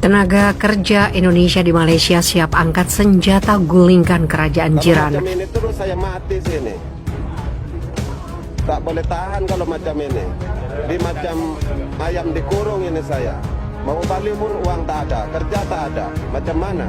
Tenaga kerja Indonesia di Malaysia siap angkat senjata gulingkan kerajaan jiran. Macam ini terus saya mati sini. Tak boleh tahan kalau macam ini. Di macam ayam dikurung ini saya. Mau balik uang tak ada, kerja tak ada. Macam mana?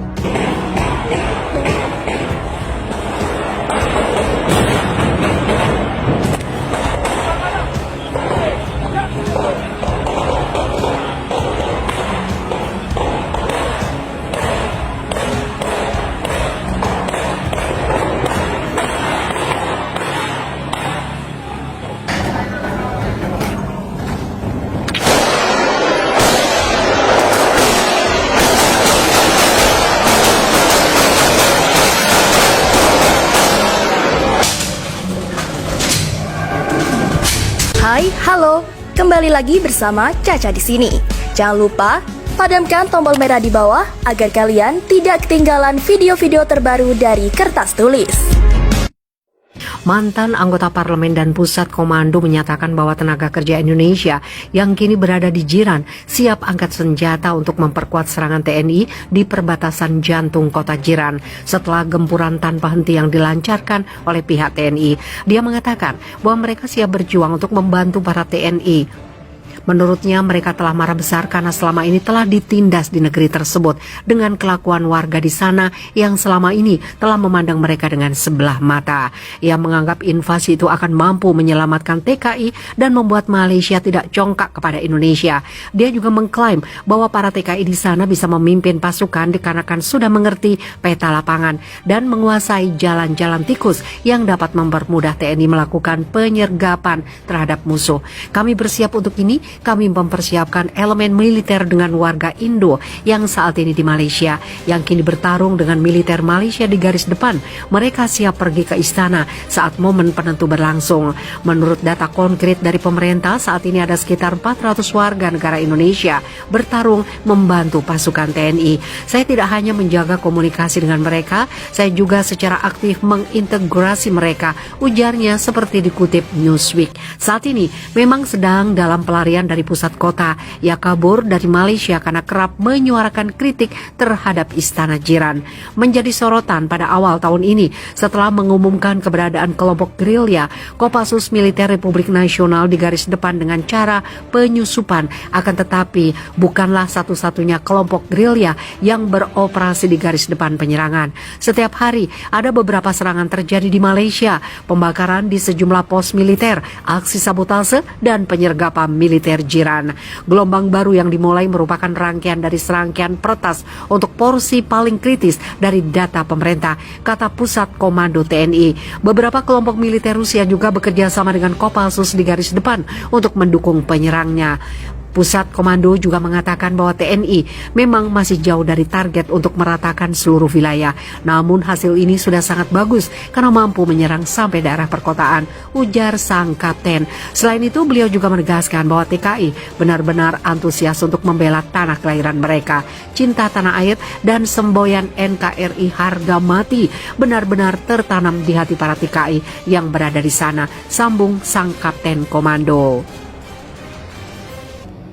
Hai, halo. Kembali lagi bersama Caca di sini. Jangan lupa padamkan tombol merah di bawah agar kalian tidak ketinggalan video-video terbaru dari Kertas Tulis. Mantan anggota parlemen dan pusat komando menyatakan bahwa tenaga kerja Indonesia yang kini berada di jiran siap angkat senjata untuk memperkuat serangan TNI di perbatasan jantung kota jiran setelah gempuran tanpa henti yang dilancarkan oleh pihak TNI. Dia mengatakan bahwa mereka siap berjuang untuk membantu para TNI. Menurutnya mereka telah marah besar karena selama ini telah ditindas di negeri tersebut dengan kelakuan warga di sana yang selama ini telah memandang mereka dengan sebelah mata. Ia menganggap invasi itu akan mampu menyelamatkan TKI dan membuat Malaysia tidak congkak kepada Indonesia. Dia juga mengklaim bahwa para TKI di sana bisa memimpin pasukan dikarenakan sudah mengerti peta lapangan dan menguasai jalan-jalan tikus yang dapat mempermudah TNI melakukan penyergapan terhadap musuh. Kami bersiap untuk ini. Kami mempersiapkan elemen militer dengan warga Indo yang saat ini di Malaysia, yang kini bertarung dengan militer Malaysia di garis depan. Mereka siap pergi ke istana saat momen penentu berlangsung. Menurut data konkret dari pemerintah, saat ini ada sekitar 400 warga negara Indonesia bertarung membantu pasukan TNI. Saya tidak hanya menjaga komunikasi dengan mereka, saya juga secara aktif mengintegrasi mereka, ujarnya seperti dikutip Newsweek. Saat ini memang sedang dalam pelarian dari pusat kota. Ia kabur dari Malaysia karena kerap menyuarakan kritik terhadap istana jiran. Menjadi sorotan pada awal tahun ini setelah mengumumkan keberadaan kelompok gerilya, Kopassus Militer Republik Nasional di garis depan dengan cara penyusupan. Akan tetapi bukanlah satu-satunya kelompok gerilya yang beroperasi di garis depan penyerangan. Setiap hari ada beberapa serangan terjadi di Malaysia, pembakaran di sejumlah pos militer, aksi sabotase dan penyergapan militer jiran. Gelombang baru yang dimulai merupakan rangkaian dari serangkaian peretas untuk porsi paling kritis dari data pemerintah, kata Pusat Komando TNI. Beberapa kelompok militer Rusia juga bekerja sama dengan Kopassus di garis depan untuk mendukung penyerangnya. Pusat Komando juga mengatakan bahwa TNI memang masih jauh dari target untuk meratakan seluruh wilayah. Namun hasil ini sudah sangat bagus karena mampu menyerang sampai daerah perkotaan, ujar sang kapten. Selain itu, beliau juga menegaskan bahwa TKI benar-benar antusias untuk membela tanah kelahiran mereka. Cinta tanah air dan semboyan NKRI harga mati benar-benar tertanam di hati para TKI yang berada di sana, sambung sang kapten komando.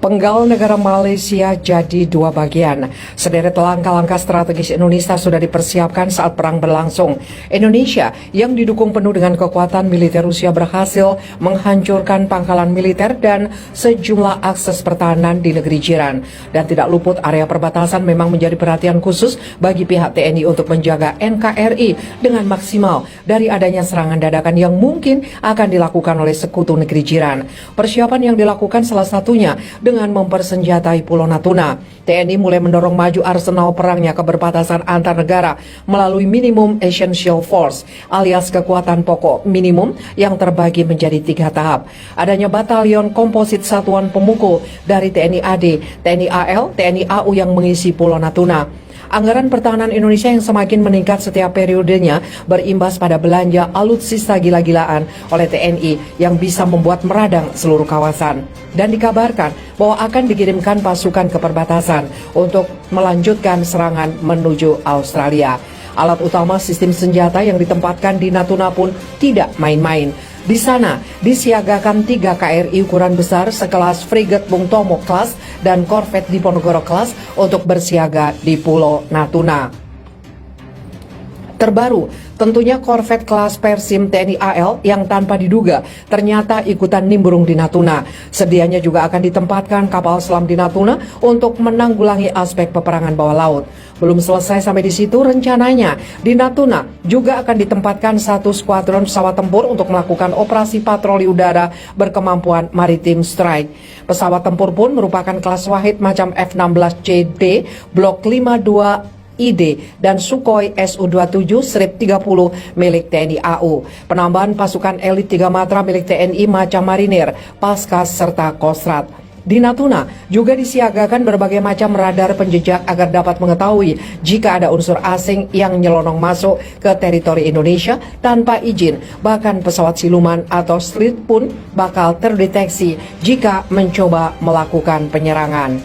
Penggal negara Malaysia jadi dua bagian. Sederet langkah-langkah strategis Indonesia sudah dipersiapkan saat perang berlangsung. Indonesia yang didukung penuh dengan kekuatan militer Rusia berhasil menghancurkan pangkalan militer dan sejumlah akses pertahanan di negeri jiran. Dan tidak luput area perbatasan memang menjadi perhatian khusus bagi pihak TNI untuk menjaga NKRI dengan maksimal dari adanya serangan dadakan yang mungkin akan dilakukan oleh sekutu negeri jiran. Persiapan yang dilakukan salah satunya dengan mempersenjatai Pulau Natuna. TNI mulai mendorong maju arsenal perangnya ke perbatasan antar negara melalui Minimum Essential Force alias kekuatan pokok minimum yang terbagi menjadi 3 tahap. Adanya batalion komposit satuan pemukul dari TNI AD, TNI AL, TNI AU yang mengisi Pulau Natuna. Anggaran pertahanan Indonesia yang semakin meningkat setiap periodenya berimbas pada belanja alutsista gila-gilaan oleh TNI yang bisa membuat meradang seluruh kawasan. Dan dikabarkan bahwa akan dikirimkan pasukan ke perbatasan untuk melanjutkan serangan menuju Australia. Alat utama sistem senjata yang ditempatkan di Natuna pun tidak main-main. Di sana disiagakan 3 KRI ukuran besar sekelas frigate Bung Tomo class dan korvet Diponegoro class untuk bersiaga di Pulau Natuna. Terbaru, tentunya korvet kelas Persim TNI AL yang tanpa diduga ternyata ikutan nimbrung di Natuna. Sedianya juga akan ditempatkan kapal selam di Natuna untuk menanggulangi aspek peperangan bawah laut. Belum selesai sampai di situ, rencananya di Natuna juga akan ditempatkan 1 skuadron pesawat tempur untuk melakukan operasi patroli udara berkemampuan maritim strike. Pesawat tempur pun merupakan kelas Wahid macam F-16CD Blok 52 ID dan Sukhoi Su-27-30 milik TNI AU, penambahan pasukan elit 3 Matra milik TNI macam Marinir, Paskas, serta Kostrat. Di Natuna juga disiagakan berbagai macam radar penjejak agar dapat mengetahui jika ada unsur asing yang nyelonong masuk ke teritori Indonesia tanpa izin. Bahkan pesawat siluman atau slit pun bakal terdeteksi jika mencoba melakukan penyerangan.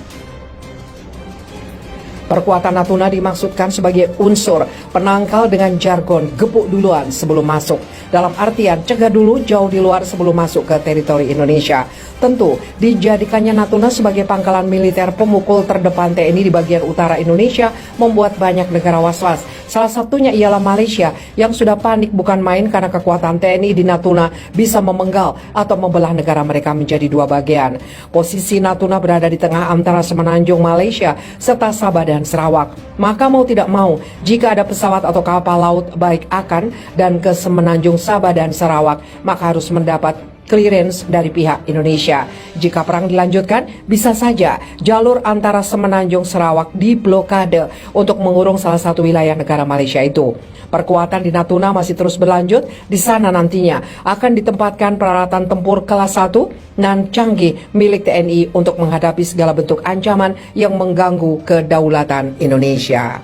Perkuatan Natuna dimaksudkan sebagai unsur penangkal dengan jargon gebuk duluan sebelum masuk. Dalam artian cegah dulu jauh di luar sebelum masuk ke teritori Indonesia. Tentu dijadikannya Natuna sebagai pangkalan militer pemukul terdepan TNI di bagian utara Indonesia membuat banyak negara was-was. Salah satunya ialah Malaysia yang sudah panik bukan main karena kekuatan TNI di Natuna bisa memenggal atau membelah negara mereka menjadi 2 bagian. Posisi Natuna berada di tengah antara Semenanjung Malaysia serta Sabah dan Sarawak. Maka mau tidak mau, jika ada pesawat atau kapal laut baik akan dan ke Semenanjung Sabah dan Sarawak, maka harus mendapat clearance dari pihak Indonesia. Jika perang dilanjutkan, bisa saja jalur antara Semenanjung Sarawak diblokade untuk mengurung salah satu wilayah negara Malaysia itu. Perkuatan di Natuna masih terus berlanjut. Di sana nantinya akan ditempatkan peralatan tempur kelas 1 dan canggih milik TNI untuk menghadapi segala bentuk ancaman yang mengganggu kedaulatan Indonesia.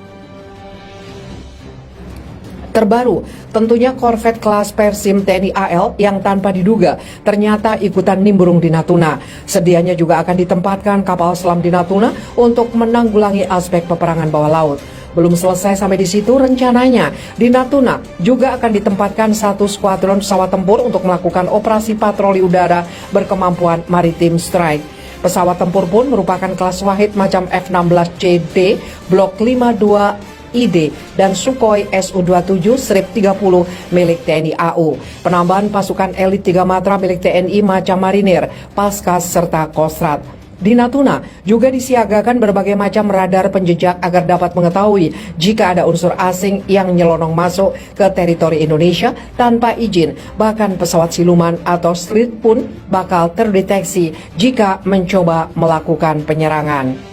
Terbaru, tentunya korvet kelas Persim TNI AL yang tanpa diduga ternyata ikutan nimbrung di Natuna. Sedianya juga akan ditempatkan kapal selam di Natuna untuk menanggulangi aspek peperangan bawah laut. Belum selesai sampai di situ, rencananya di Natuna juga akan ditempatkan 1 skuadron pesawat tempur untuk melakukan operasi patroli udara berkemampuan maritim strike. Pesawat tempur pun merupakan kelas Wahid macam F-16CD Blok 52 ID dan Sukhoi Su-27-30 milik TNI AU, penambahan pasukan elit 3 Matra milik TNI macam Marinir, Paskas, serta Kostrat. Di Natuna juga disiagakan berbagai macam radar penjejak agar dapat mengetahui jika ada unsur asing yang nyelonong masuk ke teritori Indonesia tanpa izin. Bahkan pesawat siluman atau slit pun bakal terdeteksi jika mencoba melakukan penyerangan.